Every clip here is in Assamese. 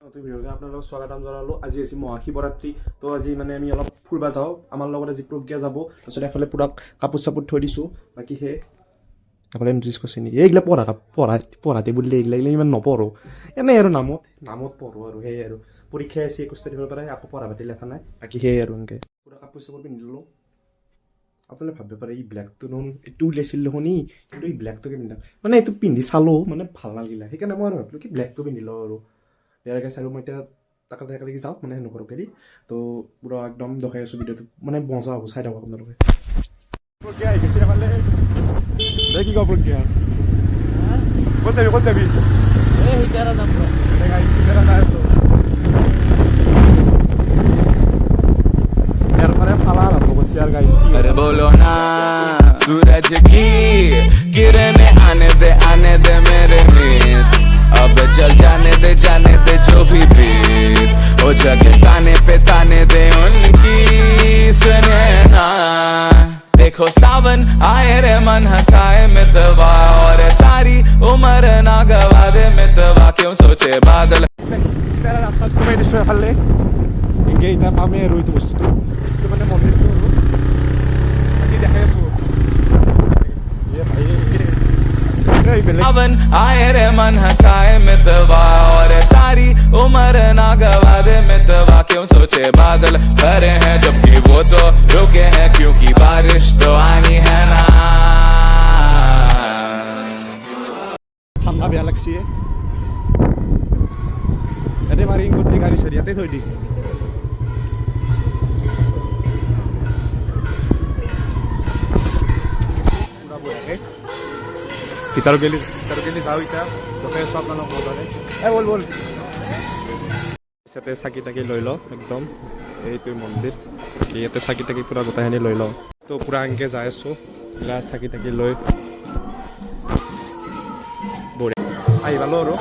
আপোনালোকক স্বাগতম জনালো। আজি হৈছে মহাশিৱৰাত্ৰি, তো আজি মানে আমি অলপ ফুৰিব যাওঁ। আমাৰ লগত আজি প্ৰজ্ঞা যাব। তাৰপিছত এফালে পুৰা কাপোৰ চাপোৰ থৈ দিছোঁ। বাকী এফালে নটিচ কৰিছে নেকি এইগিলা পঢ়াতে বুলিলে এইগিলা ইমান নপঢ়োঁ, এনেই আৰু নামত পঢ়োঁ আৰু সেয়ে আৰু পৰীক্ষা আছে 21 তাৰিখৰ পৰাই, আকৌ পঢ়া পাতি লেখা নাই। বাকী সেয়ে আৰু এনেকৈ পুৰা কাপোৰ চাপোৰ পিন্ধি ল'লোঁ। আপোনালোকে ভাবিব পাৰে এই ব্লেকটো দেখোন এইটো ওলাইছিল দেখোন, কিন্তু এই ব্লেকটোকে পিন্ধা মানে এইটো পিন্ধি চালোঁ মানে ভাল নালাগিলে, সেইকাৰণে মই আৰু ভাবিলোঁ কি ব্লেকটো পিন্ধি লওঁ আৰু তেনেকৈ চালোঁ। মই এতিয়া তাকে যাওঁ মানে নকৰোঁ তো পুৰা একদম দেখাই আছোঁ ভিডিঅ'টো, মানে মজা হ'ব, চাই থাকক আপোনালোকে। প্ৰজ্ঞা আহি গৈছে এফালে, কি কওঁ প্ৰজ্ঞা ক'ত যাবি সিতাৰা যাম স্কুটাৰ এটা আছোঁ ইয়াৰ পৰা ফালা আৰম্ভ কৰিছে আৰু গাইছ। अरे बोलो ना सूरज की किरणें आने दे मेरे मीत, अब चल जाने दे जो भी बीत, ओ जगह ताने दे उनकी सुने ना। देखो सावन आए रे मन हंसाए मितवा, और सारी उम्र ना गवा दे मितवा, क्यों सोचे बादल। ৰাস্তাত সোমাই দিছোঁ এফালে, এনেকৈ এতিয়া পামেই আৰু এইটো বস্তুটো মানে মন্দিৰটো আৰু বাকী দেখাই আছোঁ। सावन आए रे मन हंसाए मितवा, और सारी उम्र ना गवा दे मितवा, क्यों सोचे बादल भरे हैं जबकि वो तो रुके हैं, क्योंकि बारिश तो आनी है ना। ঠাণ্ডা বেয়া লাগছে ইয়াতে পাৰ্কিং কৰি দি গাড়ী চাৰি ইয়াতে থৈ দি। ভিতৰত গেলি যাওঁ এতিয়া গোটেই চব মানুহ মজাৰে বল ইয়াতে চাকি তাকি লৈ লওঁ একদম, এইটো মন্দিৰ ইয়াতে চাকি তাকি পূৰা গোটেইখিনি লৈ লওঁ। তো পূৰা এনেকৈ যাই আছোঁ চাকি তাকি লৈ বঢ়িয়া আহি পালোঁ আৰু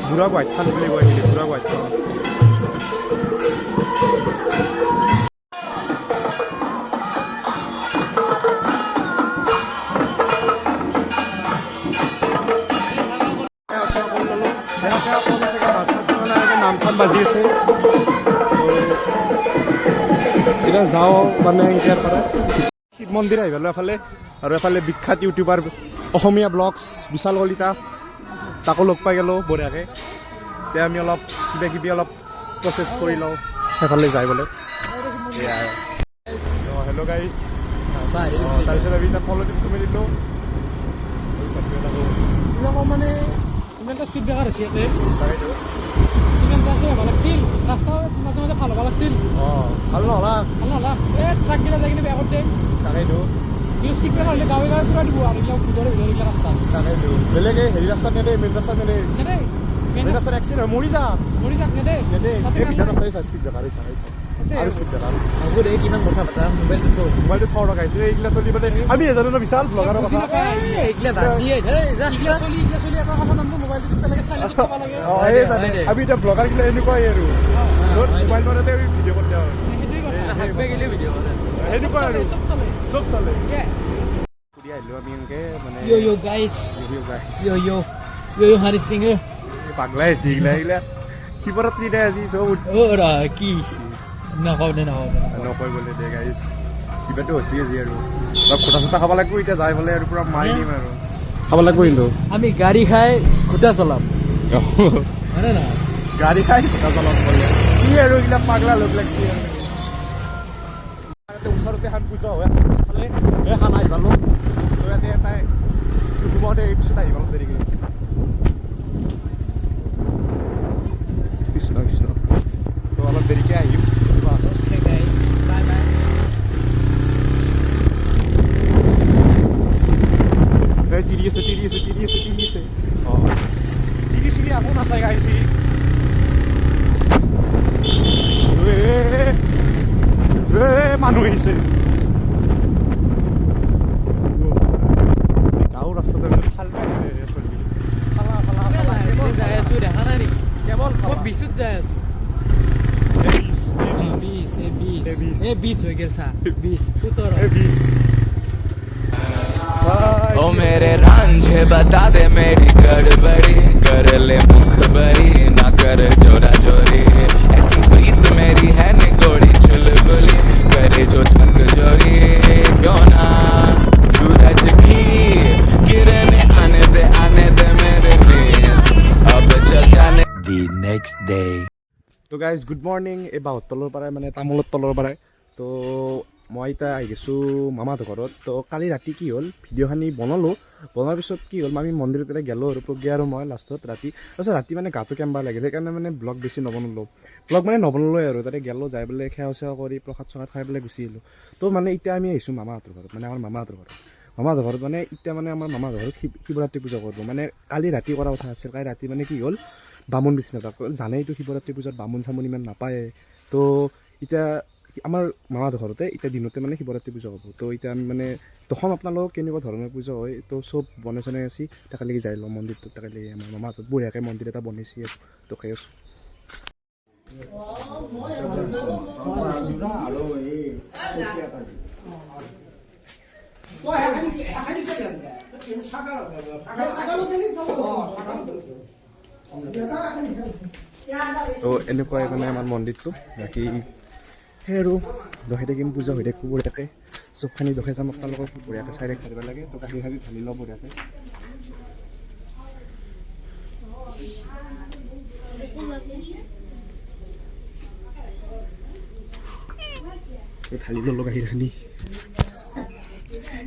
বুঢ়া গুৱাহাটীখন বুলি কৈ আহিলি, বুঢ়া গুৱাহাটীখন। নাম চাম বাজি আছে, এতিয়া যাওঁ মানে ইয়াৰ পৰা শিৱ মন্দিৰ আহি পালোঁ এফালে, আৰু এফালে বিখ্যাত ইউটিউবাৰ অসমীয়া ব্লগছ বিশাল কলিতা, তাকো লগ পাই গ'লোঁ বঢ়িয়াকৈ। এতিয়া আমি অলপ কিবাকিবি অলপ প্ৰচেছ কৰি লওঁ সেইফালে যাই বোলে। হেল্ল' গাইজ, তাৰপিছত আমি এতিয়া ফল'টো তুমি দিলোঁ মানে ইমান এটা স্পীড ব্ৰেকাৰ হৈছে ইয়াতে, ইমান পাছে হ'ব লাগিছিল, ৰাস্তা মাজে মাজে ভাল হ'ব লাগিছিল। ভাল নহ'লা এই ট্ৰাককেইটা যাই কিনে বেয়া কৰি দিয়ে। তাকেইতো কিন্তু স্পীড ব্ৰেকাৰ হ'লে গাঁৱে গাঁৱে পুৰা দিব আৰু এইবিলাক ভিতৰে এইবিলাক ৰাস্তাত। তাকেইতো বেলেগে হেৰি ৰাস্তাত নেদে, মেইন ৰাস্তাত নেদে, মেইন ৰাস্তাত এক্সিডেণ্ট হয় মৰি যাক নেদে এই ভিতৰত ৰাস্তাই চাই স্পীড ব্ৰেকাৰ আৰু স্পীড ব্ৰেকাৰ কিমান কথা পাতা মোবাইলটো থৰ লগাইছে এইগিলা চলি মানে আমি নাজানো ন বিশাল ব্লগাৰৰ কথা। আমি এতিয়া ব্লগাৰ গিলা এনেকুৱাই আৰু মোবাইল মানতে আমি ভিডিঅ' কৰি দিওঁ সেনেকুৱা আৰু চব চলে। ফুৰি আহিলোঁ আমি এনেকৈ মানে হাৰি সিং পাগলাই আহিছে এইগিলা শিৱৰাত্ৰিতে আজি চব কি নকয় বোলে দে গাইজ কিবাটো হৈছে আজি আৰু অলপ খুটা চুটা খাব লাগিব এতিয়া যাই পেলাই আৰু পূৰা মাৰি দিম আৰু খাব লাগিব। কিন্তু আমি গাড়ী খাই খুটা চলাম, হয়নে না? গাড়ী খাই খুটা চলাম বোলে কি আৰু এইগিলা পাগলা লগ লাগছে আৰু ওচৰতে এখন পূজা হয়, পিছফালে এখন আহি পালোঁ। তো ইয়াতে এটাই সোমাওঁতে এই পিছত আহি পালোঁ দেৰিকৈ। কৃষ্ণ কৃষ্ণ, তো অলপ দেৰিকৈ আহিম। তিৰি আছে অঁ তিৰি চিৰি আকৌ নাচাই গাইছে মানুহ আহিছে গাঁৱৰ ৰাস্তাতে ভাল পাই চলি যাই আছো দেখা নাই নেকি? কেৱল বিচুত যাই আছো, বিচ হৈ গেল চা, 20 ओ मेरे रांझे बता दे मेरी गड़बड़ी, कर ले मुखबरी ना कर जोरा जोरा। next day. তো গাইজ গুড মৰ্ণিং। এই বাহঁৰ তলৰ পৰাই মানে তামোলৰ তলৰ পৰাই তো মই এতিয়া আহি গৈছোঁ মামাহঁতৰ ঘৰত। তো কালি ৰাতি কি হ'ল ভিডিঅ'খিনি বনালোঁ, বনোৱাৰ পিছত কি হ'ল আমি মন্দিৰত এতিয়া গ'লোঁ আৰু প্ৰজ্ঞা আৰু মই লাষ্টত ৰাতি। তাৰপিছত ৰাতি মানে গাটো কেম্বা লাগিল, সেইকাৰণে মানে ব্লগ বেছি নবনালোঁ। ব্লগ মানে নবনালোৱে আৰু তাতে গ'লোঁ, যাই পেলাই সেৱা চেৱা কৰি প্ৰসাদ চসাদ খাই পেলাই গুচি আহিলোঁ। তো মানে এতিয়া আমি আহিছোঁ মামাহঁতৰ ঘৰত, মানে আমাৰ মামাহঁতৰ ঘৰত। মামাহঁতৰ ঘৰত মানে এতিয়া মানে আমাৰ মামাহঁতৰ ঘৰত শিৱৰাত্ৰি পূজা কৰিব। মানে কালি ৰাতি কৰা কথা আছিল, কালি ৰাতি মানে কি হ'ল বামুণ বিচনা জানেইতো শিৱৰাত্ৰি পূজাত বামুণ চামুণ ইমান নাপায়ে। তো এতিয়া আমাৰ মামাহঁতৰ ঘৰতে এতিয়া দিনতে মানে শিৱৰাত্ৰি পূজা হ'ব। তো এতিয়া আমি মানে দশম আপোনালোকক কেনেকুৱা ধৰণৰ পূজা হয় তো চব বনাই চনাই আছি। তাকেলৈকে যাই লওঁ মন্দিৰটোত, তাকেলৈকে আমাৰ মামাহঁতত বঢ়িয়াকৈ মন্দিৰ এটা বনাইছে আৰু তো খাই আছোঁ। তো এনেকুৱাই মানে আমাৰ মন্দিৰটো, বাকী সেই আৰু দহে থাকিম, পূজা হৈ থাকিব বঢ়িয়াকৈ। চবখিনি দহে যাম আপোনালোকক বঢ়িয়াকৈ চাই ঢালিব লাগে। তো গাখীৰ চাখীৰ ঢালি লওঁ বঢ়িয়াকৈ। ঢালি ল'লোঁ গাখীৰখিনি।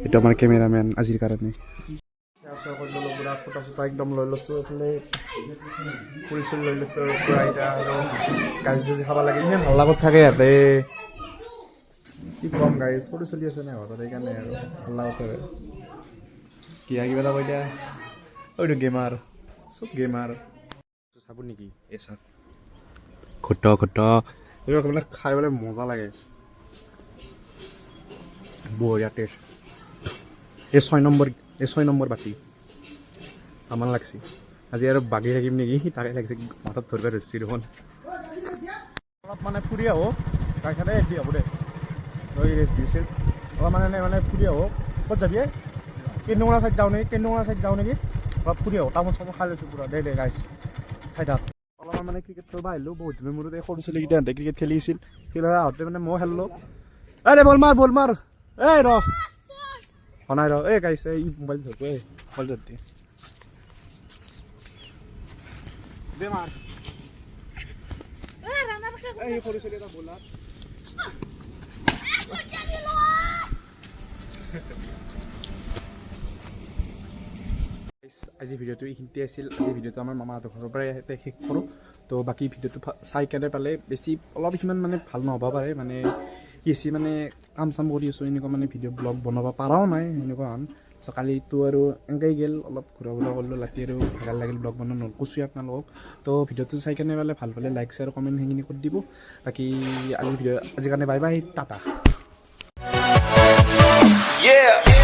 এইটো আমাৰ কেমেৰামেন আজিৰ কাৰণে। সেৱা কৰি ল'লোঁ পূৰা, ফটা চটা একদম লৈ লৈছোঁ, এইফালে ফুল চুল লৈ লৈছোঁ পূৰা। এতিয়া আৰু গাজি চাজি খাব লাগে, ইমান ভাল লাগত থাকে ইয়াতে। কি কম গাড়ী সৰু চলি আছে নাই ঘৰত, সেইকাৰণে আৰু ভাল লাগত থাকে। কিবা কিবা এটা কৈ দিয়া, এইটো গেমাৰ, চব গেমাৰ। চাব নেকি এই চাক ঘট ঘট, এইবিলাক মানে খাই পেলাই মজা লাগে, বঢ়িয়া টেষ্ট। এই 6 নম্বৰ বাতি আমাৰ লাগছি। আজি আৰু বাগি থাকিম নেকি তাকে লাগিছে, মাথাত ধৰিব ধৰিছি দেখোন। অলপ মানে ফুৰি আহোঁ, গাড়ীখনে এদি হ'ব দে, লৈ ৰেষ্ট দিছিল অলপ মানে ফুৰি আহোঁ। ক'ত যাবি? কেন্দুঙৰা চাইড যাওঁ নেকি, কেন্দুঙৰা চাইড যাওঁ নেকি, অলপ ফুৰি আহোঁ। তামোল চামোল খাই লৈছোঁ পূৰা। দে গাইছ চাই থাক। অলপমান মানে ক্ৰিকেট খেলিব আহিলোঁ, বহুত দিনৰ মূৰত এই সৰু ছোৱালীকেইটা সিহঁতে ক্ৰিকেট খেলিছিল। খেলা আহোঁতে মানে ময়ো খেলিলোঁ। এই বল মাৰ এই ৰ নাই ৰ, এই গাইছ এই মোবাইল ধৰব, এই মোবাইল ধৰ দে মাৰ। এই সৰু ছোৱালী এটা বলাৰ। আজি ভিডিঅ'টো এইখিনিতে আছিল। আজি ভিডিঅ'টো আমাৰ মামাহঁতৰ ঘৰৰ পৰাই শেষ কৰোঁ। তো বাকী ভিডিঅ'টো চাই কেনে পালে বেছি অলপ সিমান মানে ভাল নহ'ব পাৰে, মানে বেছি মানে কাম চাম কৰি আছোঁ, এনেকুৱা মানে ভিডিঅ' ব্লগ বনাব পৰাও নাই এনেকুৱা হান। চ' কালিতো আৰু এনেকৈ গ'ল, অলপ ঘূৰা ফুৰা কৰিলোঁ, ৰাতি আৰু ভাগৰ লাগিল, ব্লগ বনাব কৈছোঁ আপোনালোকক। তো ভিডিঅ'টো চাই কেনে পালে ভাল পালে লাইক শ্বেয়াৰ কমেণ্ট সেইখিনি কৰি দিব। বাকী আজিৰ কাৰণে বাই বাই, টাটা। Yeah.